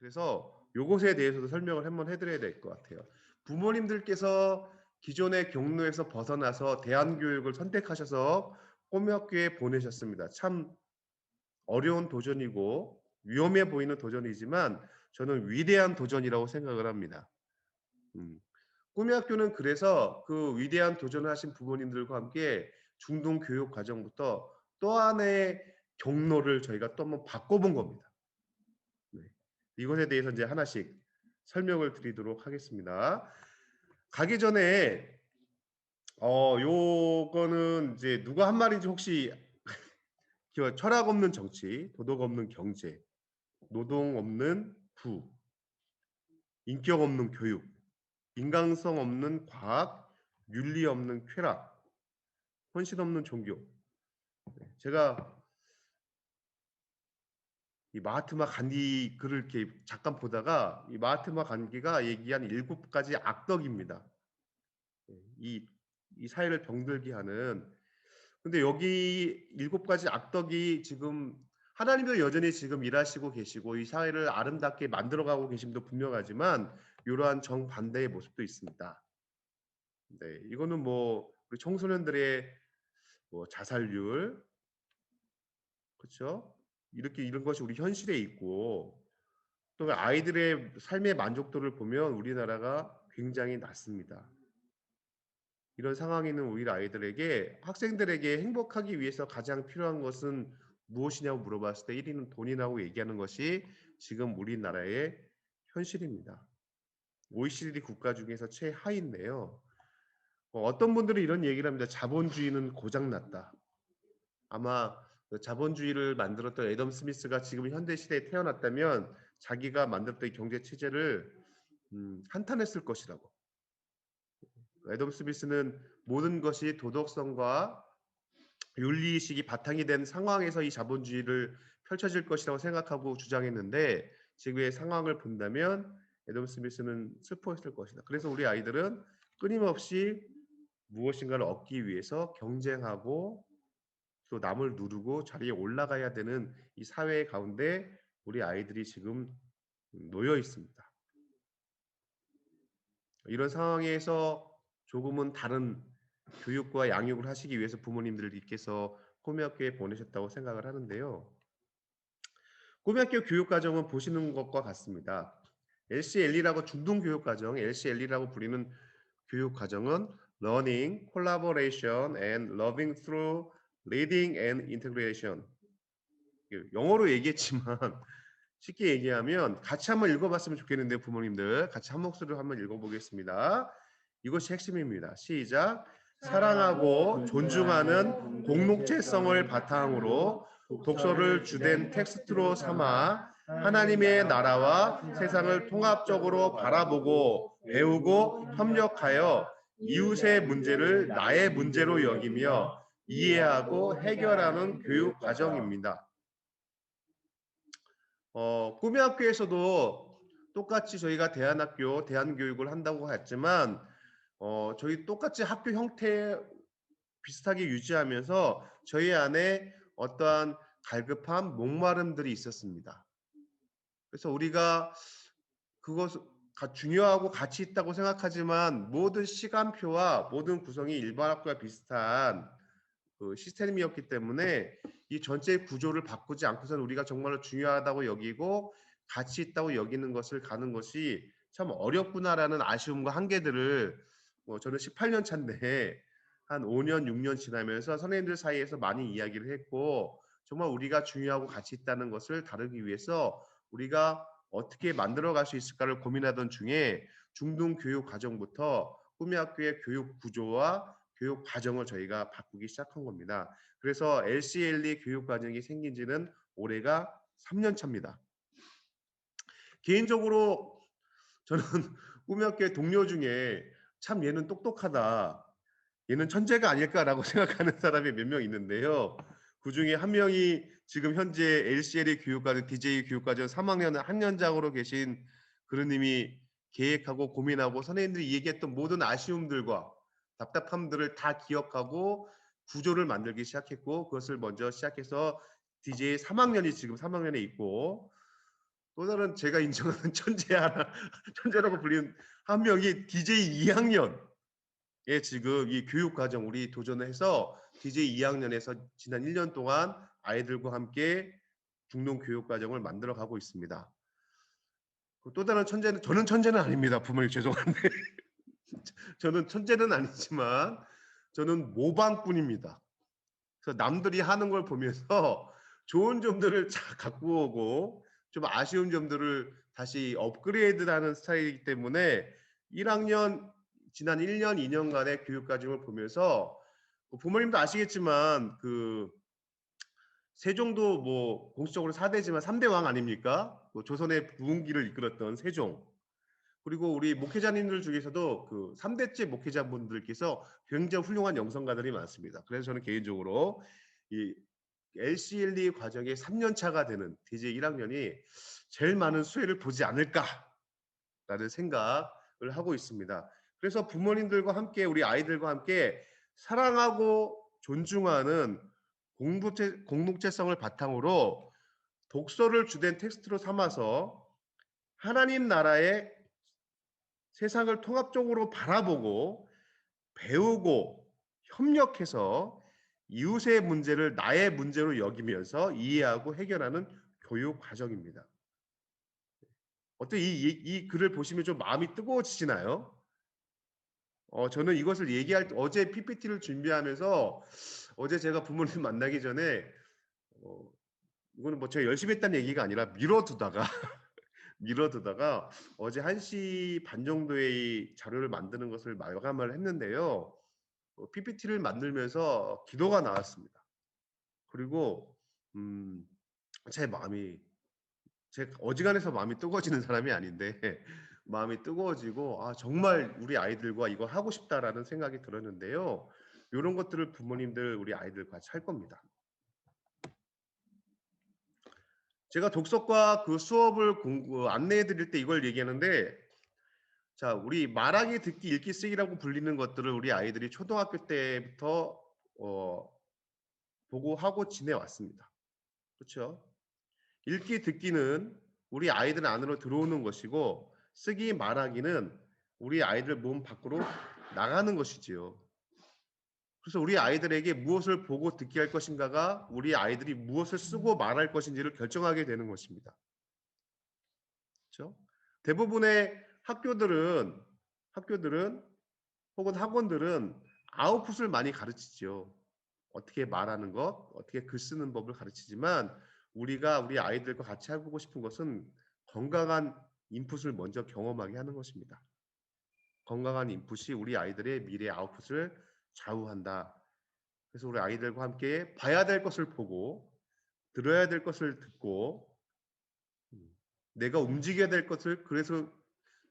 그래서 요것에 대해서도 설명을 한번 해드려야 될 것 같아요. 부모님들께서 기존의 경로에서 벗어나서 대안교육을 선택하셔서 꿈학교에 보내셨습니다. 참 어려운 도전이고 위험해 보이는 도전이지만 저는 위대한 도전이라고 생각을 합니다. 꿈의 학교는 그래서 그 위대한 도전을 하신 부모님들과 함께 중등 교육 과정부터 또 하나의 경로를 저희가 또 한번 바꿔본 겁니다. 네. 이것에 대해서 이제 하나씩 설명을 드리도록 하겠습니다. 가기 전에 요거는 이제 누가 한 말인지 혹시 철학 없는 정치, 도덕 없는 경제, 노동 없는 부, 인격 없는 교육, 인간성 없는 과학, 윤리 없는 쾌락, 헌신 없는 종교. 제가 이 마하트마 간디 글을 이렇게 잠깐 보다가 이 마하트마 간디가 얘기한 7가지 악덕입니다. 이 사회를 병들게 하는. 근데 여기 7가지 악덕이 지금 하나님도 여전히 지금 일하시고 계시고 이 사회를 아름답게 만들어가고 계심도 분명하지만 이러한 정반대의 모습도 있습니다. 네, 이거는 뭐 우리 청소년들의 뭐 자살률, 그렇죠? 이렇게 이런 것이 우리 현실에 있고 또 아이들의 삶의 만족도를 보면 우리나라가 굉장히 낮습니다. 이런 상황에 있는 우리 아이들에게 학생들에게 행복하기 위해서 가장 필요한 것은 무엇이냐고 물어봤을 때 1위는 돈이라고 얘기하는 것이 지금 우리나라의 현실입니다. OECD 국가 중에서 최하위인데요. 어떤 분들은 이런 얘기를 합니다. 자본주의는 고장났다. 아마 자본주의를 만들었던 애덤 스미스가 지금 현대 시대에 태어났다면 자기가 만들었던 이 경제 체제를 한탄했을 것이라고. 애덤 스미스는 모든 것이 도덕성과 윤리의식이 바탕이 된 상황에서 이 자본주의를 펼쳐질 것이라고 생각하고 주장했는데 지금의 상황을 본다면 애덤 스미스는 슬퍼했을 것이다. 그래서 우리 아이들은 끊임없이 무엇인가를 얻기 위해서 경쟁하고 또 남을 누르고 자리에 올라가야 되는 이 사회 가운데 우리 아이들이 지금 놓여 있습니다. 이런 상황에서 조금은 다른 교육과 양육을 하시기 위해서 부모님들께서 꿈의학교에 보내셨다고 생각을 하는데요. 꿈의학교 교육과정은 보시는 것과 같습니다. LCLE라고 중등교육과정, LCLE라고 부르는 교육과정은 Learning, Collaboration and Loving through Reading and Integration. 영어로 얘기했지만 쉽게 얘기하면 같이 한번 읽어봤으면 좋겠는데 부모님들 같이 한 목소리로 한번 읽어보겠습니다. 이것이 핵심입니다. 시작. 사랑하고 존중하는 공동체성을 바탕으로 독서를 주된 텍스트로 삼아 하나님의 나라와 세상을 통합적으로 바라보고 배우고 협력하여 이웃의 문제를 나의 문제로 여기며 이해하고 해결하는 교육 과정입니다. 꿈의 학교에서도 똑같이 저희가 대안학교, 대안교육을 한다고 했지만 저희 똑같이 학교 형태 비슷하게 유지하면서 저희 안에 어떠한 갈급함, 목마름들이 있었습니다. 그래서 우리가 그것 중요하고 가치 있다고 생각하지만 모든 시간표와 모든 구성이 일반 학교와 비슷한 그 시스템이었기 때문에 이 전체 구조를 바꾸지 않고서는 우리가 정말로 중요하다고 여기고 가치 있다고 여기는 것을 가는 것이 참 어렵구나라는 아쉬움과 한계들을 저는 18년 차인데 한 5년, 6년 지나면서 선생님들 사이에서 많이 이야기를 했고 정말 우리가 중요하고 가치 있다는 것을 다루기 위해서 우리가 어떻게 만들어갈 수 있을까를 고민하던 중에 중등 교육 과정부터 꿈의 학교의 교육 구조와 교육 과정을 저희가 바꾸기 시작한 겁니다. 그래서 LCLE 교육 과정이 생긴 지는 올해가 3년 차입니다. 개인적으로 저는 꿈의 학교의 동료 중에 참 얘는 똑똑하다. 얘는 천재가 아닐까라고 생각하는 사람이 몇 명 있는데요. 그 중에 한 명이 지금 현재 LCLE 교육과정, DJ 교육과정 3학년 학년장으로 계신 그루님이 계획하고 고민하고 선생님들이 얘기했던 모든 아쉬움들과 답답함들을 다 기억하고 구조를 만들기 시작했고 그것을 먼저 시작해서 DJ 3학년이 지금 3학년에 있고 또 다른 제가 인정하는 천재 하나, 천재라고 불리는 한 명이 DJ 2학년에 지금 이 교육 과정 우리 도전을 해서 DJ 2학년에서 지난 1년 동안 아이들과 함께 중농 교육 과정을 만들어 가고 있습니다. 또 다른 천재는 저는 천재는 아닙니다. 부모님 죄송한데 저는 천재는 아니지만 저는 모방꾼입니다. 그래서 남들이 하는 걸 보면서 좋은 점들을 갖고 오고 좀 아쉬운 점들을 다시 업그레이드하는 스타일이기 때문에 1학년 지난 1년 2년간의 교육 과정을 보면서 부모님도 아시겠지만 그 세종도 뭐 공식적으로 4대지만 3대 왕 아닙니까? 조선의 부흥기를 이끌었던 세종. 그리고 우리 목회자님들 중에서도 그 3대째 목회자분들께서 굉장히 훌륭한 영성가들이 많습니다. 그래서 저는 개인적으로 이 LCLD 과정의 3년 차가 되는 DJ 1학년이 제일 많은 수혜를 보지 않을까라는 생각을 하고 있습니다. 그래서 부모님들과 함께 우리 아이들과 함께 사랑하고 존중하는 공동체성을 바탕으로 독서를 주된 텍스트로 삼아서 하나님 나라의 세상을 통합적으로 바라보고 배우고 협력해서 이웃의 문제를 나의 문제로 여기면서 이해하고 해결하는 교육 과정입니다. 어때 이 글을 보시면 좀 마음이 뜨거워지시나요? 저는 이것을 얘기할 때 어제 PPT를 준비하면서 어제 제가 부모님 만나기 전에 이거는 뭐 제가 열심히 했다는 얘기가 아니라 미뤄두다가 어제 1시 반 정도의 자료를 만드는 것을 마감을 했는데요. PPT를 만들면서 기도가 나왔습니다. 그리고 제 마음이 제 어지간해서 마음이 뜨거워지는 사람이 아닌데 마음이 뜨거워지고 정말 우리 아이들과 이거 하고 싶다라는 생각이 들었는데요. 이런 것들을 부모님들 우리 아이들 같이 할 겁니다. 제가 독서과 그 수업을 안내해 드릴 때 이걸 얘기하는데 자, 우리 말하기, 듣기, 읽기, 쓰기라고 불리는 것들을 우리 아이들이 초등학교 때부터 보고 하고 지내왔습니다. 그렇죠? 읽기, 듣기는 우리 아이들 안으로 들어오는 것이고 쓰기, 말하기는 우리 아이들 몸 밖으로 나가는 것이지요. 그래서 우리 아이들에게 무엇을 보고 듣게 할 것인가가 우리 아이들이 무엇을 쓰고 말할 것인지를 결정하게 되는 것입니다. 그렇죠? 대부분의 학교들은 혹은 학원들은 아웃풋을 많이 가르치죠. 어떻게 말하는 것, 어떻게 글 쓰는 법을 가르치지만 우리가 우리 아이들과 같이 해보고 싶은 것은 건강한 인풋을 먼저 경험하게 하는 것입니다. 건강한 인풋이 우리 아이들의 미래 아웃풋을 좌우한다. 그래서 우리 아이들과 함께 봐야 될 것을 보고 들어야 될 것을 듣고 내가 움직여야 될 것을 그래서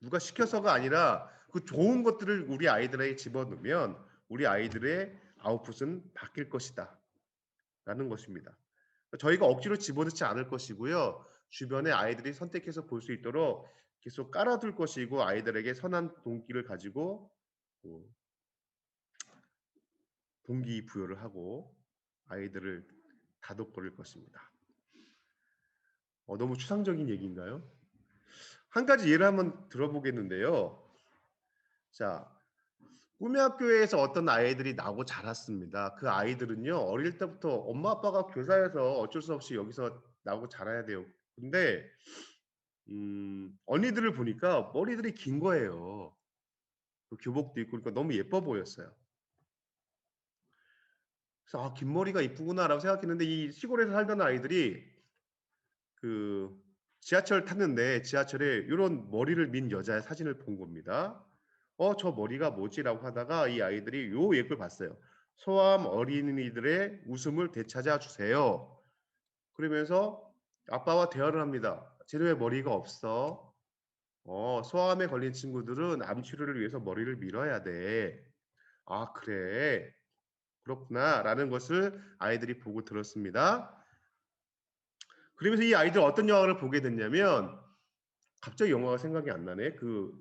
누가 시켜서가 아니라 그 좋은 것들을 우리 아이들에게 집어넣으면 우리 아이들의 아웃풋은 바뀔 것이다 라는 것입니다. 저희가 억지로 집어넣지 않을 것이고요. 주변에 아이들이 선택해서 볼 수 있도록 계속 깔아둘 것이고 아이들에게 선한 동기를 가지고 동기부여를 하고 아이들을 다독거릴 것입니다. 너무 추상적인 얘기인가요? 한 가지 예를 한번 들어보겠는데요. 자, 꿈의 학교에서 어떤 아이들이 나고 자랐습니다. 그 아이들은요, 어릴 때부터 엄마 아빠가 교사여서 어쩔 수 없이 여기서 나고 자라야 돼요. 근데 언니들을 보니까 머리들이 긴 거예요. 그 교복도 입고 그러니까 너무 예뻐 보였어요. 그래서 긴 머리가 이쁘구나라고 생각했는데 이 시골에서 살던 아이들이 그 지하철 탔는데 지하철에 이런 머리를 민 여자의 사진을 본 겁니다. 저 머리가 뭐지라고 하다가 이 아이들이 요 예를 봤어요. 소아암 어린이들의 웃음을 되찾아 주세요. 그러면서 아빠와 대화를 합니다. 쟤는 왜 머리가 없어? 소아암에 걸린 친구들은 암 치료를 위해서 머리를 밀어야 돼. 아, 그래. 그렇구나. 라는 것을 아이들이 보고 들었습니다. 그러면서 이 아이들 어떤 영화를 보게 됐냐면 갑자기 영화가 생각이 안 나네. 그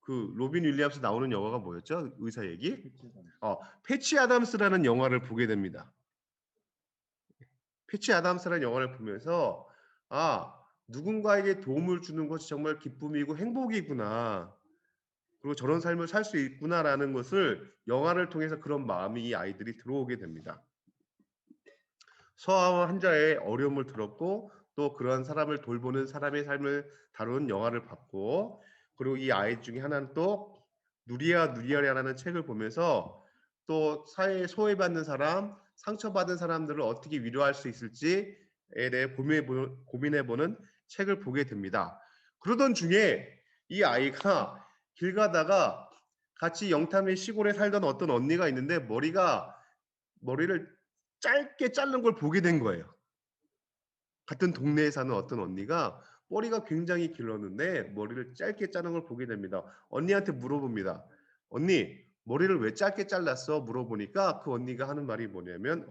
로빈 윌리엄스 나오는 영화가 뭐였죠? 의사 얘기? 패치 아담스라는 영화를 보게 됩니다. 패치 아담스라는 영화를 보면서 누군가에게 도움을 주는 것이 정말 기쁨이고 행복이구나. 그리고 저런 삶을 살 수 있구나라는 것을 영화를 통해서 그런 마음이 이 아이들이 들어오게 됩니다. 서아와 환자의 어려움을 들었고 또 그러한 사람을 돌보는 사람의 삶을 다룬 영화를 봤고 그리고 이 아이 중에 하나는 또 누리야 누리야라는 책을 보면서 또 사회에 소외받는 사람, 상처받은 사람들을 어떻게 위로할 수 있을지에 대해 고민해보는 책을 보게 됩니다. 그러던 중에 이 아이가 길 가다가 같이 영탐의 시골에 살던 어떤 언니가 있는데 머리를 짧게 자른 걸 보게 된 거예요. 같은 동네에 사는 어떤 언니가 머리가 굉장히 길었는데 머리를 짧게 자른 걸 보게 됩니다. 언니한테 물어봅니다. 언니, 머리를 왜 짧게 잘랐어? 물어보니까 그 언니가 하는 말이 뭐냐면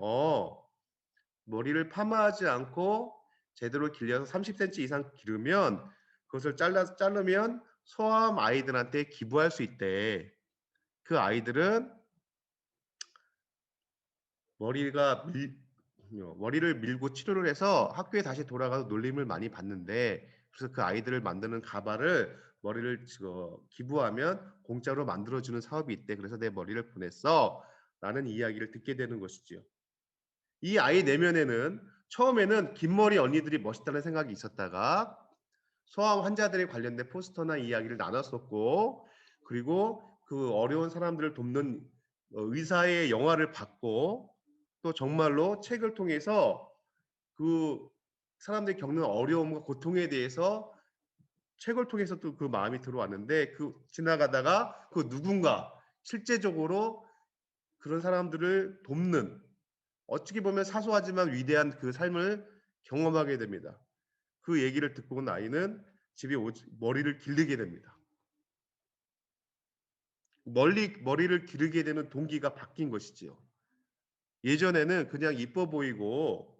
머리를 파마하지 않고 제대로 길려서 30cm 이상 기르면 그것을 자르면 소아암 아이들한테 기부할 수 있대. 그 아이들은 머리가 머리를 밀고 치료를 해서 학교에 다시 돌아가서 놀림을 많이 받는데 그래서 그 아이들을 만드는 가발을 머리를 기부하면 공짜로 만들어주는 사업이 있대. 그래서 내 머리를 보냈어. 라는 이야기를 듣게 되는 것이지요. 이 아이 내면에는 처음에는 긴 머리 언니들이 멋있다는 생각이 있었다가 소아암 환자들에 관련된 포스터나 이야기를 나눴었고 그리고 그 어려운 사람들을 돕는 의사의 영화를 봤고 또 정말로 책을 통해서 그 사람들이 겪는 어려움과 고통에 대해서 책을 통해서 또 그 마음이 들어왔는데 그 지나가다가 그 누군가 실제적으로 그런 사람들을 돕는 어떻게 보면 사소하지만 위대한 그 삶을 경험하게 됩니다. 그 얘기를 듣고 온 아이는 집에 머리를 기르게 됩니다. 머리를 기르게 되는 동기가 바뀐 것이지요. 예전에는 그냥 이뻐 보이고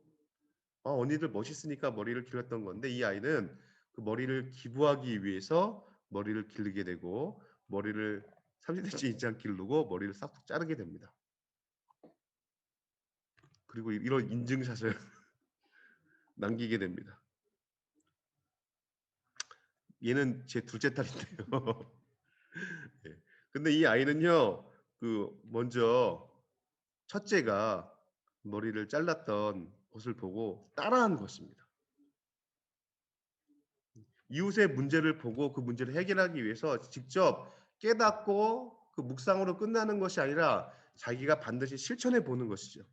언니들 멋있으니까 머리를 길렀던 건데 이 아이는 그 머리를 기부하기 위해서 머리를 기르게 되고 머리를 30cm 이상 기르고 머리를 싹둑 자르게 됩니다. 그리고 이런 인증샷을 남기게 됩니다. 얘는 제 둘째 딸인데요. 예. 근데 이 아이는요, 먼저 첫째가 머리를 잘랐던 것을 보고 따라한 것입니다. 이웃의 문제를 보고 그 문제를 해결하기 위해서 직접 깨닫고 그 묵상으로 끝나는 것이 아니라 자기가 반드시 실천해 보는 것이죠.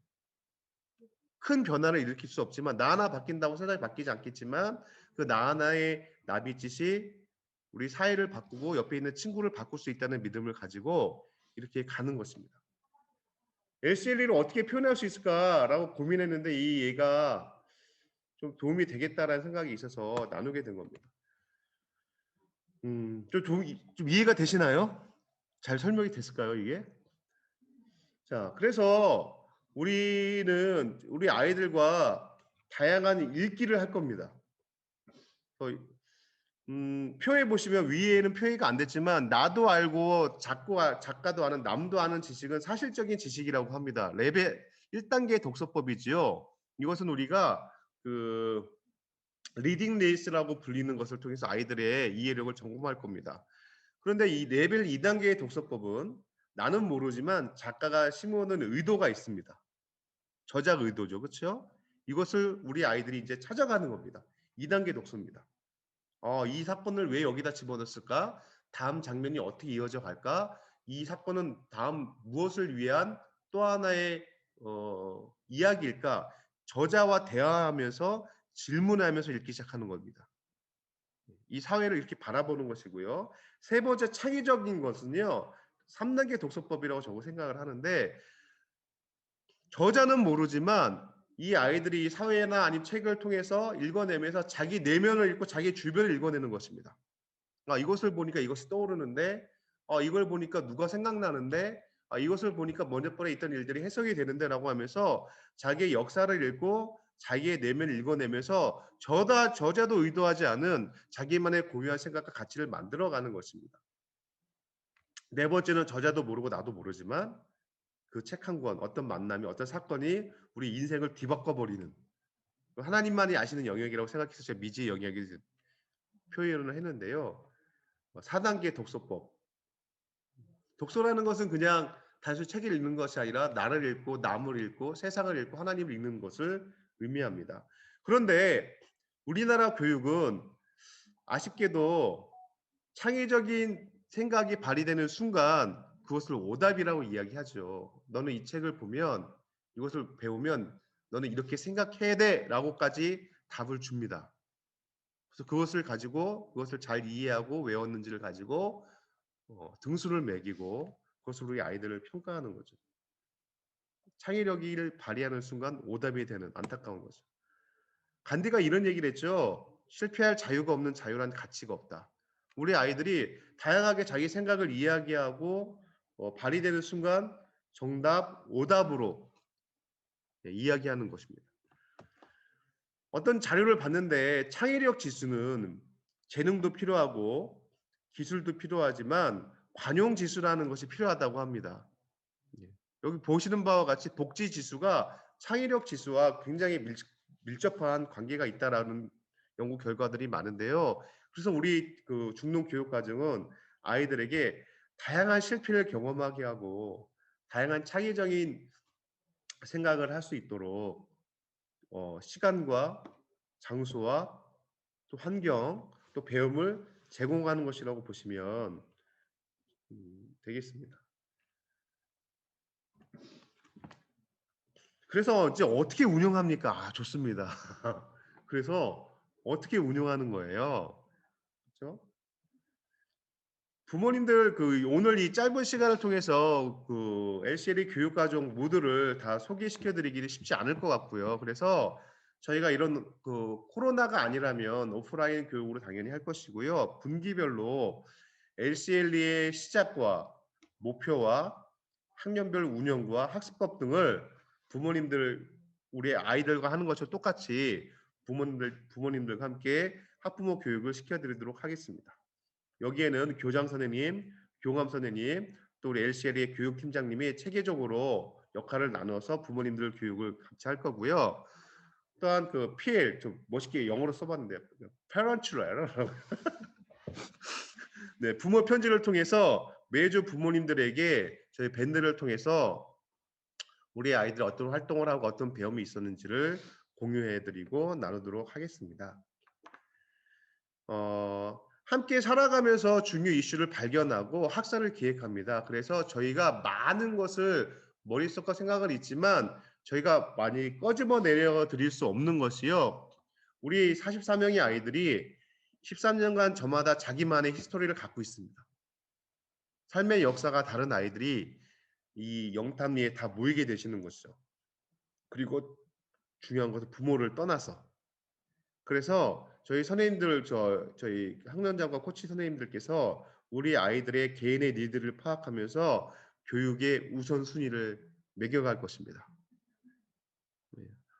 큰 변화를 일으킬 수 없지만 나 하나 바뀐다고 세상이 바뀌지 않겠지만 그 나 하나의 나빛짓이 우리 사회를 바꾸고 옆에 있는 친구를 바꿀 수 있다는 믿음을 가지고 이렇게 가는 것입니다. LCL을 어떻게 표현할 수 있을까라고 고민했는데 이 얘가 좀 도움이 되겠다라는 생각이 있어서 나누게 된 겁니다. 좀 이해가 되시나요? 잘 설명이 됐을까요, 이게? 자, 그래서 우리 아이들과 다양한 읽기를 할 겁니다. 표에 보시면 위에는 표기가 안 됐지만 나도 알고 작가도 아는 남도 아는 지식은 사실적인 지식이라고 합니다. 레벨 1단계 독서법이지요. 이것은 우리가 그 리딩 레이스라고 불리는 것을 통해서 아이들의 이해력을 점검할 겁니다. 그런데 이 레벨 2단계의 독서법은 나는 모르지만 작가가 심어놓은 의도가 있습니다. 저작 의도죠. 그렇죠? 이것을 우리 아이들이 이제 찾아가는 겁니다. 2단계 독서입니다. 이 사건을 왜 여기다 집어넣었을까? 다음 장면이 어떻게 이어져 갈까? 이 사건은 다음 무엇을 위한 또 하나의 이야기일까? 저자와 대화하면서 질문하면서 읽기 시작하는 겁니다. 이 사회를 이렇게 바라보는 것이고요. 세 번째 창의적인 것은요. 3단계 독서법이라고 저거 생각을 하는데 저자는 모르지만 이 아이들이 이 사회나 아니면 책을 통해서 읽어내면서 자기 내면을 읽고 자기 주변을 읽어내는 것입니다. 이것을 보니까 이것이 떠오르는데 이걸 보니까 누가 생각나는데 이것을 보니까 먼저 번에 있던 일들이 해석이 되는데 라고 하면서 자기의 역사를 읽고 자기의 내면을 읽어내면서 저자도 의도하지 않은 자기만의 고유한 생각과 가치를 만들어가는 것입니다. 네 번째는 저자도 모르고 나도 모르지만 그 책 한 권, 어떤 만남이, 어떤 사건이 우리 인생을 뒤바꿔버리는 하나님만이 아시는 영역이라고 생각해서 제가 미지의 영역을 표현을 했는데요. 4단계 독서법. 독서라는 것은 그냥 단순히 책을 읽는 것이 아니라 나를 읽고 남을 읽고 세상을 읽고 하나님을 읽는 것을 의미합니다. 그런데 우리나라 교육은 아쉽게도 창의적인 생각이 발휘되는 순간 그것을 오답이라고 이야기하죠. 너는 이 책을 보면 이것을 배우면 너는 이렇게 생각해야 돼라고까지 답을 줍니다. 그래서 그것을 가지고 그것을 잘 이해하고 외웠는지를 가지고 등수를 매기고 그것으로 우리 아이들을 평가하는 거죠. 창의력을 발휘하는 순간 오답이 되는 안타까운 거죠. 간디가 이런 얘기를 했죠. 실패할 자유가 없는 자유란 가치가 없다. 우리 아이들이 다양하게 자기 생각을 이야기하고 발휘되는 순간 정답, 오답으로 이야기하는 것입니다. 어떤 자료를 봤는데 창의력 지수는 재능도 필요하고 기술도 필요하지만 관용 지수라는 것이 필요하다고 합니다. 여기 보시는 바와 같이 복지 지수가 창의력 지수와 굉장히 밀접한 관계가 있다라는 연구 결과들이 많은데요. 그래서 우리 그 중농 교육 과정은 아이들에게 다양한 실패를 경험하게 하고 다양한 창의적인 생각을 할 수 있도록 시간과 장소와 또 환경 또 배움을 제공하는 것이라고 보시면 되겠습니다. 그래서 이제 어떻게 운영합니까? 아, 좋습니다. 그래서 어떻게 운영하는 거예요? 그렇죠? 부모님들 그 오늘 이 짧은 시간을 통해서 그 LCL의 교육 과정 모두를 다 소개시켜 드리기는 쉽지 않을 것 같고요. 그래서 저희가 이런 그 코로나가 아니라면 오프라인 교육으로 당연히 할 것이고요. 분기별로 LCL의 시작과 목표와 학년별 운영과 학습법 등을 우리 아이들과 하는 것처럼 똑같이 부모님들과 함께 학부모 교육을 시켜드리도록 하겠습니다. 여기에는 교장 선생님, 교감 선생님, 또 우리 LCL의 교육팀장님이 체계적으로 역할을 나눠서 부모님들 교육을 같이 할 거고요. 또한 그 PL 좀 멋있게 영어로 써봤는데 Parental Error 네, 부모 편지를 통해서 매주 부모님들에게 저희 밴드를 통해서 우리 아이들이 어떤 활동을 하고 어떤 배움이 있었는지를 공유해드리고 나누도록 하겠습니다. 함께 살아가면서 중요 이슈를 발견하고 학사를 기획합니다. 그래서 저희가 많은 것을 머릿속과 생각은 있지만 저희가 많이 꺼집어 내려 드릴 수 없는 것이요. 우리 44명의 아이들이 13년간 저마다 자기만의 히스토리를 갖고 있습니다. 삶의 역사가 다른 아이들이 이 영탐리에 다 모이게 되시는 것이죠. 그리고 중요한 것은 부모를 떠나서. 그래서 저희 선생님들, 저희 학년장과 코치 선생님들께서 우리 아이들의 개인의 니드를 파악하면서 교육의 우선순위를 매겨갈 것입니다.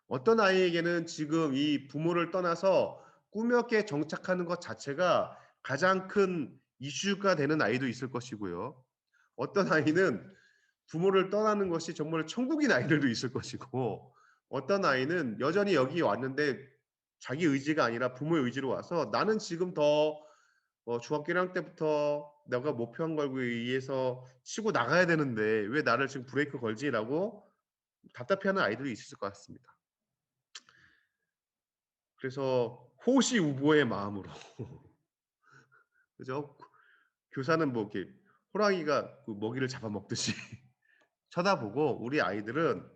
어떤 아이에게는 지금 이 부모를 떠나서 꿈역에 정착하는 것 자체가 가장 큰 이슈가 되는 아이도 있을 것이고요. 어떤 아이는 부모를 떠나는 것이 정말 천국인 아이들도 있을 것이고 어떤 아이는 여전히 여기 왔는데 자기 의지가 아니라 부모의 의지로 와서 나는 지금 더 중학교 1학년 때부터 내가 목표한 걸 위해서 치고 나가야 되는데 왜 나를 지금 브레이크 걸지라고 답답해하는 아이들이 있을 것 같습니다. 그래서 호시우보의 마음으로 그죠? 교사는 뭐 이렇게 호랑이가 그 먹이를 잡아먹듯이 쳐다보고 우리 아이들은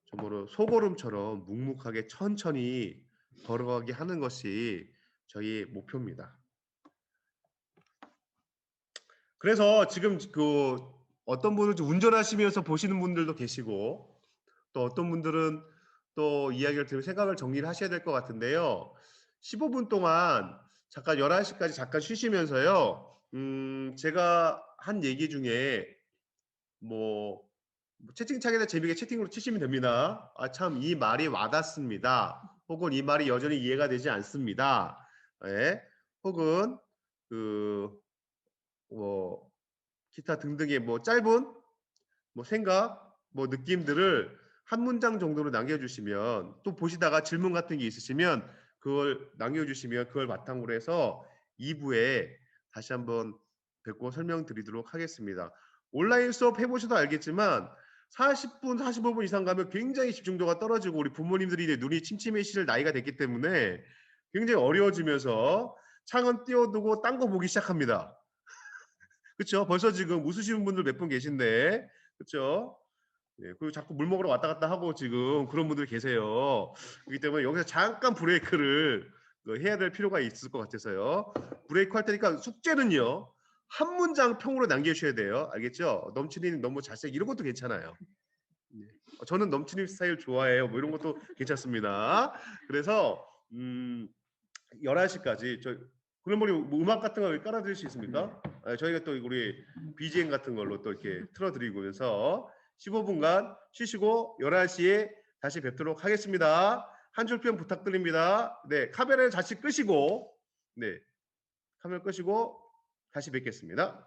정말로 소보름처럼 묵묵하게 천천히 걸어가게 하는 것이 저희 목표입니다. 그래서 지금 그 어떤 분은 운전하시면서 보시는 분들도 계시고 또 어떤 분들은 또 이야기를 들으면 생각을 정리를 하셔야 될 것 같은데요. 15분 동안 잠깐 11시까지 잠깐 쉬시면서요. 제가 한 얘기 중에 뭐 채팅창에다 재미있게 채팅으로 치시면 됩니다. 아, 참 이 말이 와닿습니다. 혹은 이 말이 여전히 이해가 되지 않습니다. 예. 혹은 뭐 기타 등등의 뭐 짧은 뭐 생각, 뭐 느낌들을 한 문장 정도로 남겨주시면, 또 보시다가 질문 같은 게 있으시면 그걸 남겨주시면 그걸 바탕으로 해서 2부에 다시 한번 뵙고 설명드리도록 하겠습니다. 온라인 수업 해보셔도 알겠지만 40분, 45분 이상 가면 굉장히 집중도가 떨어지고 우리 부모님들이 이제 눈이 침침해질 나이가 됐기 때문에 굉장히 어려워지면서 창은 띄워두고 딴 거 보기 시작합니다. 그렇죠? 벌써 지금 웃으시는 분들 몇 분 계신데, 그렇죠? 예, 그리고 자꾸 물 먹으러 왔다 갔다 하고 지금 그런 분들 계세요. 그렇기 때문에 여기서 잠깐 브레이크를 해야 될 필요가 있을 것 같아서요. 브레이크 할 테니까 숙제는요. 한 문장 평으로 남겨주셔야 돼요. 알겠죠? 넘치님 너무 잘생 이런 것도 괜찮아요. 예. 저는 넘치님 스타일 좋아해요. 뭐 이런 것도 괜찮습니다. 그래서 11시까지 그럼 우리 뭐 음악 같은 거 깔아드릴 수 있습니까? 저희가 또 우리 BGM 같은 걸로 또 이렇게 틀어드리면서 15분간 쉬시고 11시에 다시 뵙도록 하겠습니다. 한 줄평 부탁드립니다. 네, 카메라를 다시 끄시고, 네, 카메라 끄시고 다시 뵙겠습니다.